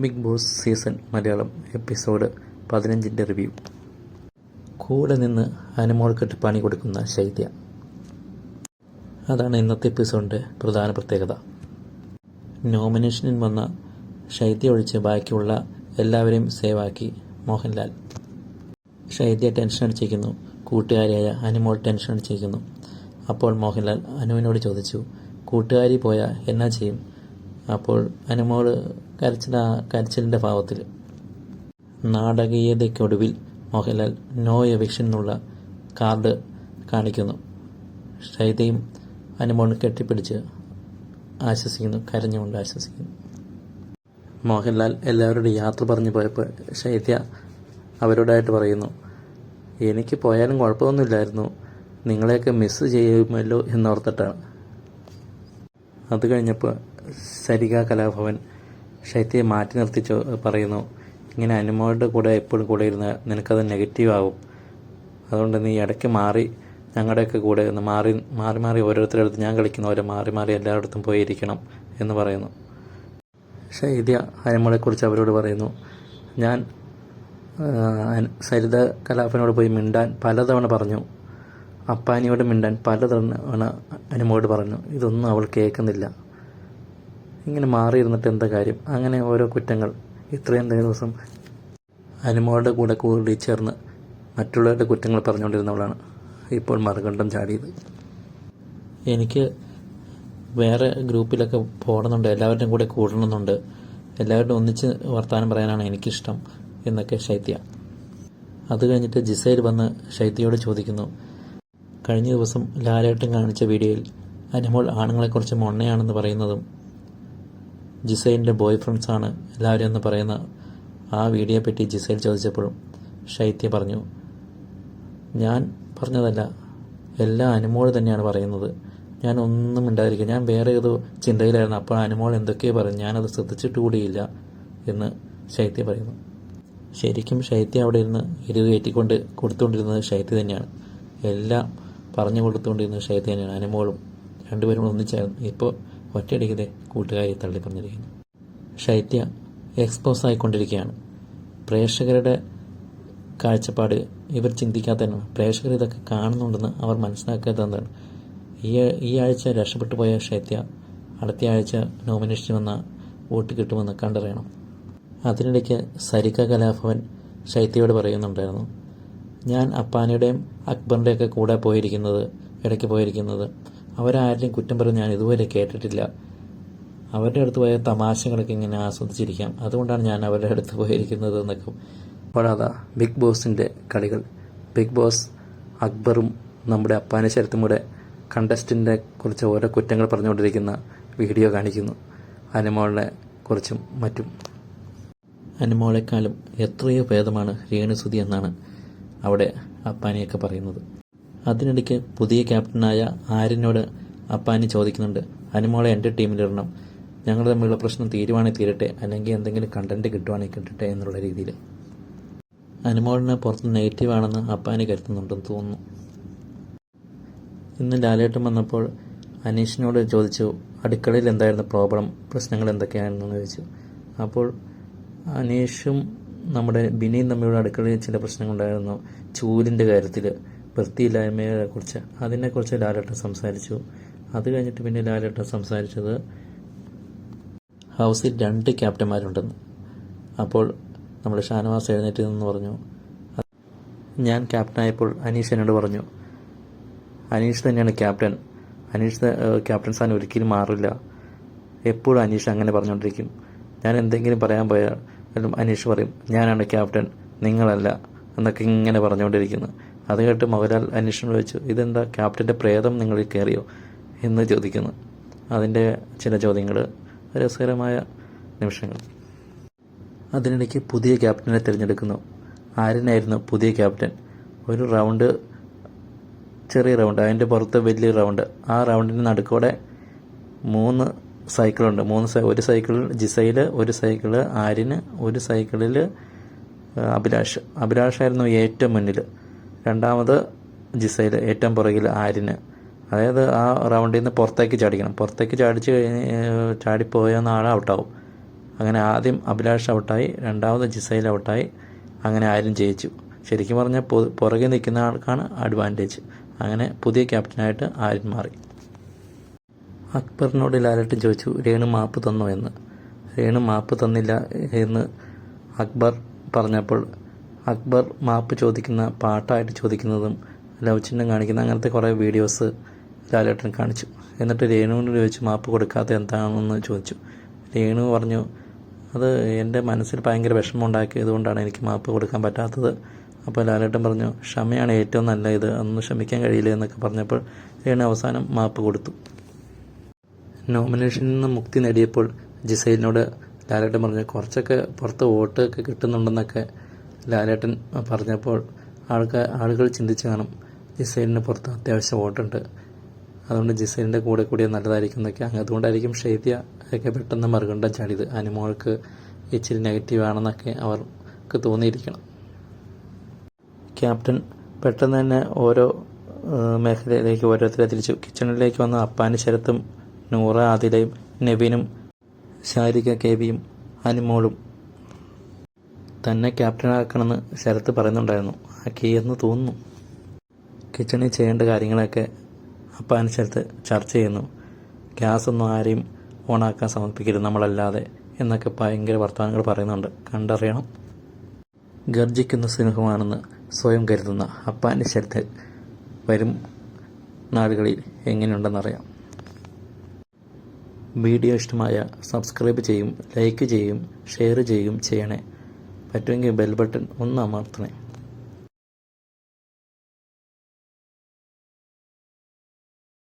Big Boss season Malayalam episode 15 review. കൂടെ നിന്ന് അനുമോൾക്കിട്ട് പണി കൊടുക്കുന്ന ശൈത്യ. അതാണ് ഇന്നത്തെ എപ്പിസോഡിൻ്റെ പ്രധാന പ്രത്യേകത. നോമിനേഷനിൽ വന്ന ശൈത്യ ഒഴിച്ച് ബാക്കിയുള്ള എല്ലാവരെയും സേവാക്കി മോഹൻലാൽ. ശൈത്യ ടെൻഷൻ അടിച്ചിരിക്കുന്നു, കൂട്ടുകാരിയായ അനുമോൾ ടെൻഷൻ അടിച്ചിരിക്കുന്നു. അപ്പോൾ മോഹൻലാൽ അനുവിനോട് ചോദിച്ചു, കൂട്ടുകാരി പോയാൽ എന്നാ ചെയ്യും? അപ്പോൾ അനുമോൾ കരച്ചിലിൻ്റെ ഭാവത്തിൽ. നാടകീയതയ്ക്കൊടുവിൽ മോഹൻലാൽ നോ എവിക്ഷൻ എന്നുള്ള കാർഡ് കാണിക്കുന്നു. ശൈത്യയും അനുമോളിനെ കെട്ടിപ്പിടിച്ച് ആശ്വസിക്കുന്നു, കരഞ്ഞുകൊണ്ട് ആശ്വസിക്കുന്നു. മോഹൻലാൽ എല്ലാവരോടും യാത്ര പറഞ്ഞു പോയപ്പോൾ ശൈത്യ അവരോടായിട്ട് പറയുന്നു, എനിക്ക് പോയാലും കുഴപ്പമൊന്നുമില്ലായിരുന്നു, നിങ്ങളെയൊക്കെ മിസ് ചെയ്യുമല്ലോ എന്നോർത്തിട്ടാണ്. അത് കഴിഞ്ഞപ്പോൾ സരിക കലാഭവൻ ശൈത്യയെ മാറ്റി നിർത്തി പറയുന്നു, ഇങ്ങനെ അനുമോളുടെ കൂടെ എപ്പോഴും കൂടെ ഇരുന്ന് നിനക്കത് നെഗറ്റീവ് ആവും, അതുകൊണ്ട് നീ ഇടയ്ക്ക് മാറി ഞങ്ങളുടെയൊക്കെ കൂടെ ഒന്ന് മാറി മാറി ഓരോരുത്തരടുത്ത് ഞാൻ കളിക്കുന്ന പോലെ മാറി എല്ലായിടത്തും പോയിരിക്കണം എന്ന് പറയുന്നു. ശൈത്യ അനുമോളെക്കുറിച്ച് അവരോട് പറയുന്നു, ഞാൻ സരിത കലാഭവനോട് പോയി മിണ്ടാൻ പലതവണ പറഞ്ഞു, അപ്പാനിയോട് മിണ്ടാൻ പലതവണ അനുമോട് പറഞ്ഞു, ഇതൊന്നും അവൾ കേൾക്കുന്നില്ല, ഇങ്ങനെ മാറിയിരുന്നിട്ട് എന്താ കാര്യം? അങ്ങനെ ഓരോ കുറ്റങ്ങൾ ഇത്രയും ദിവസം അനുമോളുടെ കൂടെ കൂടി ചേർന്ന് മറ്റുള്ളവരുടെ കുറ്റങ്ങൾ പറഞ്ഞുകൊണ്ടിരുന്നവളാണ് ഇപ്പോൾ മറുകണ്ഠം ചാടിയത്. എനിക്ക് വേറെ ഗ്രൂപ്പിലൊക്കെ പോകണമെന്നുണ്ട്, എല്ലാവരുടെയും കൂടെ കൂടണമെന്നുണ്ട്, എല്ലാവരുടെയും ഒന്നിച്ച് വർത്തമാനം പറയാനാണ് എനിക്കിഷ്ടം എന്നൊക്കെ ശൈത്യ. അത് കഴിഞ്ഞിട്ട് ജിസൈൽ വന്ന് ശൈത്യയോട് ചോദിക്കുന്നു, കഴിഞ്ഞ ദിവസം ലാലേട്ടൻ കാണിച്ച വീഡിയോയിൽ അനുമോൾ ആണുങ്ങളെക്കുറിച്ച് മൊണ്ണയാണെന്ന് പറയുന്നതും ജിസൈലിൻ്റെ ബോയ് ഫ്രണ്ട്സാണ് എല്ലാവരും എന്ന് പറയുന്ന ആ വീഡിയോയെ പറ്റി ജിസൈൽ ചോദിച്ചപ്പോഴും ശൈത്യ പറഞ്ഞു, ഞാൻ പറഞ്ഞതല്ല, എല്ലാം അനുമോൾ തന്നെയാണ് പറയുന്നത്, ഞാൻ ഒന്നും മിണ്ടാതിരിക്കുക, ഞാൻ വേറെ ഏതോ ചിന്തയിലായിരുന്നു, അപ്പോൾ അനുമോൾ എന്തൊക്കെയോ പറഞ്ഞു, ഞാനത് ശ്രദ്ധിച്ചിട്ട് കൂടിയില്ല എന്ന് ശൈത്യ പറയുന്നു. ശരിക്കും ശൈത്യ അവിടെ ഇരുന്ന് എരിവ് കയറ്റിക്കൊണ്ട് കൊടുത്തുകൊണ്ടിരുന്നത് ശൈത്യ തന്നെയാണ്, എല്ലാം പറഞ്ഞു കൊടുത്തുകൊണ്ടിരുന്നത് ശൈത്യ തന്നെയാണ്. അനുമോളും രണ്ടുപേരും ഒന്നിച്ചായിരുന്നു. ഇപ്പോൾ ഒറ്റയടിക്കതെ കൂട്ടുകാരി തള്ളി പറഞ്ഞിരിക്കുന്നു. ശൈത്യ എക്സ്പോസ് ആയിക്കൊണ്ടിരിക്കുകയാണ്. പ്രേക്ഷകരുടെ കാഴ്ചപ്പാട് ഇവർ ചിന്തിക്കാത്തതാണ്. പ്രേക്ഷകർ ഇതൊക്കെ കാണുന്നുണ്ടെന്ന് അവർ മനസ്സിലാക്കാത്തതാണ്. ഈ ആഴ്ച രക്ഷപ്പെട്ടു പോയ ശൈത്യ അടുത്ത ആഴ്ച നോമിനേഷൻ വന്ന വോട്ട് കിട്ടുമെന്ന് കണ്ടറിയണം. അതിനിടയ്ക്ക് സരിക കലാഭവൻ ശൈത്യയോട് പറയുന്നുണ്ടായിരുന്നു, ഞാൻ അപ്പാനിയുടെയും അക്ബറിൻ്റെയൊക്കെ കൂടെ ഇടയ്ക്ക് പോയിരിക്കുന്നത് അവരാരെയും കുറ്റം പറഞ്ഞ് ഞാൻ ഇതുവരെ കേട്ടിട്ടില്ല, അവരുടെ അടുത്ത് പോയ തമാശകളൊക്കെ ഇങ്ങനെ ആസ്വദിച്ചിരിക്കാം, അതുകൊണ്ടാണ് ഞാൻ അവരുടെ അടുത്ത് പോയിരിക്കുന്നത് എന്നൊക്കെ. അപ്പോഴതാ ബിഗ് ബോസിൻ്റെ കളികൾ. ബിഗ് ബോസ് അക്ബറും നമ്മുടെ അപ്പാനി ശരത്തും കൂടെ കണ്ടസ്റ്റൻ്റിനെ കുറിച്ച് ഓരോ കുറ്റങ്ങൾ പറഞ്ഞുകൊണ്ടിരിക്കുന്ന വീഡിയോ കാണിക്കുന്നു, അനുമോളിനെ കുറിച്ചും മറ്റും. അനുമോളെക്കാളും എത്രയോ ഭേദമാണ് രേണുസുതി എന്നാണ് അവിടെ അപ്പാനിയൊക്കെ പറയുന്നത്. അതിനിടയ്ക്ക് പുതിയ ക്യാപ്റ്റനായ ആര്യനോട് അപ്പാനി ചോദിക്കുന്നുണ്ട്, അനുമോളെ എൻ്റെ ടീമിലിടണം, ഞങ്ങൾ തമ്മിലുള്ള പ്രശ്നം തീരുവാണെങ്കിൽ തീരട്ടെ, അല്ലെങ്കിൽ എന്തെങ്കിലും കണ്ടന്റ് കിട്ടുവാണെങ്കിൽ കിട്ടട്ടെ എന്നുള്ള രീതിയിൽ. അനുമോളിന് പുറത്ത് നെഗറ്റീവാണെന്ന് അപ്പാനി കരുതുന്നുണ്ടെന്ന് തോന്നുന്നു. ഇന്ന് ലാലേട്ടൻ വന്നപ്പോൾ അനീഷിനോട് ചോദിച്ചു, അടുക്കളയിൽ എന്തായിരുന്നു പ്രശ്നങ്ങൾ എന്തൊക്കെയാണെന്ന് ചോദിച്ചു. അപ്പോൾ അനീഷും നമ്മുടെ ബിനിയും തമ്മിലുള്ള അടുക്കളയിൽ ചില പ്രശ്നങ്ങളുണ്ടായിരുന്നു, ചൂലിൻ്റെ കാര്യത്തിൽ, വൃത്തിയില്ലായ്മയെക്കുറിച്ച്, അതിനെക്കുറിച്ച് ലാലേട്ടൻ സംസാരിച്ചു. അത് കഴിഞ്ഞിട്ട് പിന്നെ ലാലേട്ടൻ സംസാരിച്ചത് ഹൗസിൽ 2 ക്യാപ്റ്റന്മാരുണ്ടെന്ന്. അപ്പോൾ നമ്മുടെ ഷാനവാസ് എഴുന്നേറ്റ് നിന്ന് പറഞ്ഞു, ഞാൻ ക്യാപ്റ്റനായപ്പോൾ അനീഷ് എന്നോട് പറഞ്ഞു, അനീഷ് തന്നെയാണ് ക്യാപ്റ്റൻ, അനീഷ് ക്യാപ്റ്റൻ സ്ഥാനം ഒരിക്കലും മാറില്ല, എപ്പോഴും അനീഷ് അങ്ങനെ പറഞ്ഞുകൊണ്ടിരിക്കും, ഞാൻ എന്തെങ്കിലും പറയാൻ പോയാൽ അനീഷ് പറയും ഞാനാണ് ക്യാപ്റ്റൻ നിങ്ങളല്ല എന്നൊക്കെ ഇങ്ങനെ പറഞ്ഞുകൊണ്ടിരിക്കുന്നു. അത് കേട്ട് മോഹൻലാൽ അനീഷിനോട് ചോദിച്ചു, ഇതെന്താ ക്യാപ്റ്റൻ്റെ പ്രേതം നിങ്ങളിൽ കയറിയോ എന്ന് ചോദിക്കുന്നു. അതിൻ്റെ ചില ചോദ്യങ്ങൾ, രസകരമായ നിമിഷങ്ങൾ. അതിനിടയ്ക്ക് പുതിയ ക്യാപ്റ്റനെ തിരഞ്ഞെടുക്കുന്നു. ആര്യനായിരുന്നു പുതിയ ക്യാപ്റ്റൻ. ഒരു റൗണ്ട്, ചെറിയ റൗണ്ട്, അതിൻ്റെ പുറത്ത് വലിയ റൗണ്ട്, ആ റൗണ്ടിന് നടുക്കോടെ 3 സൈക്കിളുണ്ട്. ഒരു സൈക്കിളിൽ ജിസൈൽ, ഒരു സൈക്കിള് ആര്യന്, ഒരു സൈക്കിളിൽ അഭിലാഷായിരുന്നു ഏറ്റവും മുന്നിൽ, രണ്ടാമത് ജിസൈൽ, ഏറ്റവും പുറകിൽ ആര്യന്. അതായത് ആ റൗണ്ടിൽ നിന്ന് പുറത്തേക്ക് ചാടിക്കണം, പുറത്തേക്ക് ചാടിപ്പോയെന്ന ആൾ ഔട്ടാവും. അങ്ങനെ ആദ്യം അഭിലാഷ് ഔട്ടായി, രണ്ടാമത് ജിസൈൽ ഔട്ടായി. അങ്ങനെ ആര്യൻ ജയിച്ചു. ശരിക്കും പറഞ്ഞാൽ പുറകെ നിൽക്കുന്ന ആൾക്കാണ് അഡ്വാൻറ്റേജ്. അങ്ങനെ പുതിയ ക്യാപ്റ്റനായിട്ട് ആര്യൻ മാറി. അക്ബറിനോട് ലാലേട്ടൻ ചോദിച്ചു, രേണു മാപ്പ് തന്നോ എന്ന്. രേണു മാപ്പ് തന്നില്ല എന്ന് അക്ബർ പറഞ്ഞപ്പോൾ അക്ബർ മാപ്പ് ചോദിക്കുന്ന പാട്ടായിട്ട് ചോദിക്കുന്നതും ലവ് ചിഹ്നം കാണിക്കുന്ന അങ്ങനത്തെ കുറേ വീഡിയോസ് ലാലേട്ടൻ കാണിച്ചു. എന്നിട്ട് രേണുവിനോട് ചോദിച്ചു മാപ്പ് കൊടുക്കാത്ത എന്താണെന്ന് ചോദിച്ചു. രേണു പറഞ്ഞു, അത് എൻ്റെ മനസ്സിൽ ഭയങ്കര വിഷമം ഉണ്ടാക്കിയതുകൊണ്ടാണ് എനിക്ക് മാപ്പ് കൊടുക്കാൻ പറ്റാത്തത്. അപ്പോൾ ലാലേട്ടൻ പറഞ്ഞു, ക്ഷമയാണ് ഏറ്റവും നല്ല ഇത്, അതൊന്നും ക്ഷമിക്കാൻ കഴിയില്ല എന്നൊക്കെ പറഞ്ഞപ്പോൾ രേണു അവസാനം മാപ്പ് കൊടുത്തു. നോമിനേഷനിൽ നിന്ന് മുക്തി നേടിയപ്പോൾ ജിസൈലിനോട് ലാലേട്ടൻ പറഞ്ഞു, കുറച്ചൊക്കെ പുറത്ത് വോട്ടൊക്കെ കിട്ടുന്നുണ്ടെന്നൊക്കെ ലാലേട്ടൻ പറഞ്ഞപ്പോൾ ആളുകൾ ചിന്തിച്ച് കാണും, ജിസൈലിന് പുറത്ത് അത്യാവശ്യം വോട്ടുണ്ട്, അതുകൊണ്ട് ജിസൈലിൻ്റെ കൂടെ കൂടിയ നല്ലതായിരിക്കും എന്നൊക്കെ. അതുകൊണ്ടായിരിക്കും ഷൈത്യ ഒക്കെ പെട്ടെന്ന് മറുകണ്ഠം ചാടിയത്. അനുമോൾക്ക് ഇച്ചിരി നെഗറ്റീവ് ആണെന്നൊക്കെ അവർക്ക് തോന്നിയിരിക്കണം. ക്യാപ്റ്റൻ പെട്ടെന്ന് തന്നെ ഓരോ മേഖലയിലേക്ക് ഓരോരുത്തരെ തിരിച്ചു. കിച്ചണിലേക്ക് വന്ന അപ്പാനി ശരത്തും നൂറ ആദിലയും നെവിനും ശാരിക കേവിയും അനുമോളും തന്നെ ക്യാപ്റ്റനാക്കണമെന്ന് ശരത്ത് പറയുന്നുണ്ടായിരുന്നു. ആക്കിയെന്ന് തോന്നുന്നു. കിച്ചണിൽ ചെയ്യേണ്ട കാര്യങ്ങളൊക്കെ അപ്പാനി ശരത്ത് ചർച്ച ചെയ്യുന്നു. ഗ്യാസൊന്നും ആരെയും ഓണാക്കാൻ സമർപ്പിക്കരുത് നമ്മളല്ലാതെ എന്നൊക്കെ ഭയങ്കര വർത്തമാനങ്ങൾ പറയുന്നുണ്ട്. കണ്ടറിയണം. ഗർജിക്കുന്ന സിംഹമാണെന്ന് സ്വയം കരുതുന്ന അപ്പാനി ശരത്ത് വരും നാടുകളിൽ എങ്ങനെയുണ്ടെന്നറിയാം. വീഡിയോ ഇഷ്ടമായ സബ്സ്ക്രൈബ് ചെയ്യും, ലൈക്ക് ചെയ്യും, ഷെയർ ചെയ്യും ചെയ്യണേ. പറ്റുമെങ്കിൽ ബെൽ ബട്ടൺ ഒന്ന് അമർത്തണേ.